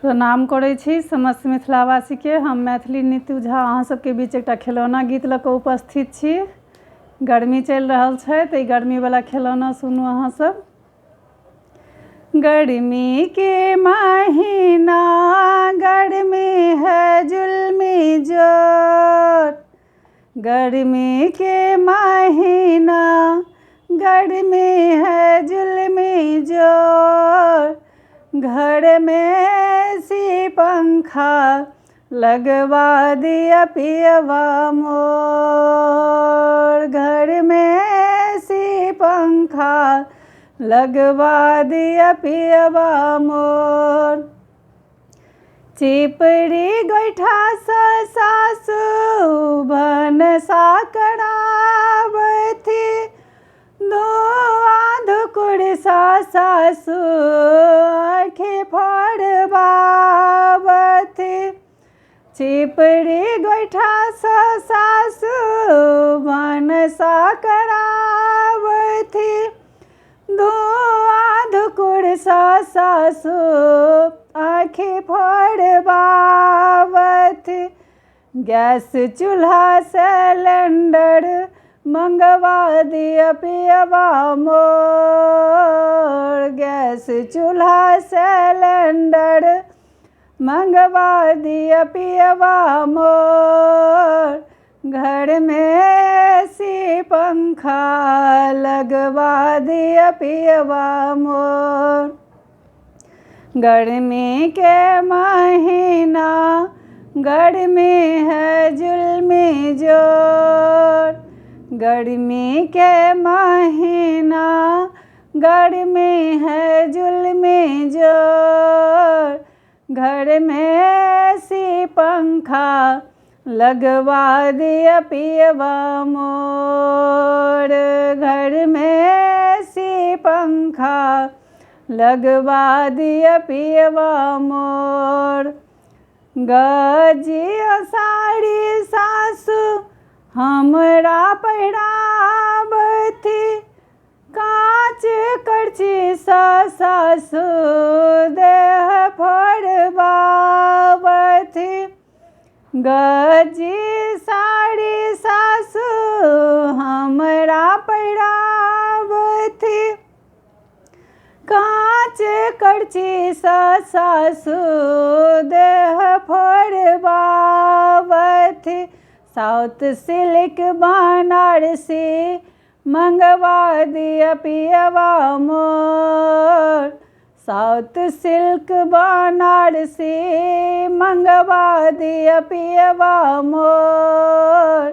प्रणाम करै छी समस्त मिथिलावासी के। हम मैथिली नीतू झा अहाँ सबके बीच एकटा खिलौना गीत लऽ कऽ उपस्थित छी। गर्मी चलि रहल छै तऽ ई गर्मीवला खिलौना सुनू अहाँ सब। गर्मी के महीना गर्मी है जुल्मी जोर, गर्मी के महीना गर्मी है जुल्मी जोर, घर में सी पंखा लगवा दिया पियवा मोर, घर में सी पंखा लगवा दिया पियवा मोर। चिपड़ी गोइठा सा सासु भनसा करावथी, धुआं धुकुर सा सासु आँखें फोड़वावथी। चिपड़ी गोइठा सा सासु भनसा करावथी, धुआं धुकुर सा सासु आँखें फोड़वावथी। गैस चूल्हा सिलेंडर मंगवा दिया पियवा मोर, गैस चूल्हा सिलेंडर मंगवा दिया पियवा मोर, घर में सी पंखा लगवा दिया पियवा मोर। गर्मी के महीना गर्मी है जुल्मी जोर, गर्मी के महीना गर्मी है जुल्मी जोर, घर में सी पंखा लगवा दिया पियवा मोर, घर में सी पंखा लगवा दिया पियवा मोर। गजिया साड़ी सासु हमरा पहिरावथी, कांच करची सा सासु देह फोड़वावथी। गजी साड़ी सासु हमरा पहिरावथी, कांच करची सा सासु देह फोड़वावथी। साउथ सिल्क बनारसी मंगवा दिया पियवा मोर, साउथ सिल्क बनारसी मंगवा दिया पियवा मोर,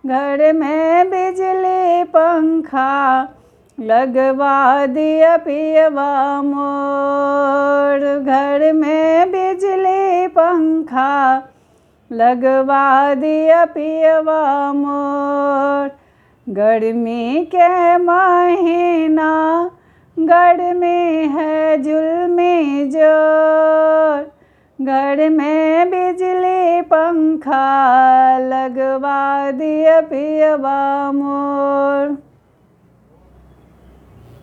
घर में बिजली पंखा लगवा दिया पियवा मोर, घर में बिजली पंखा लगवा दिया पियवा मोर। गर्मी के महीना गर्मी है जुल्मी जोर, घर में बिजली पंखा लगवा दिया पियवा मोर।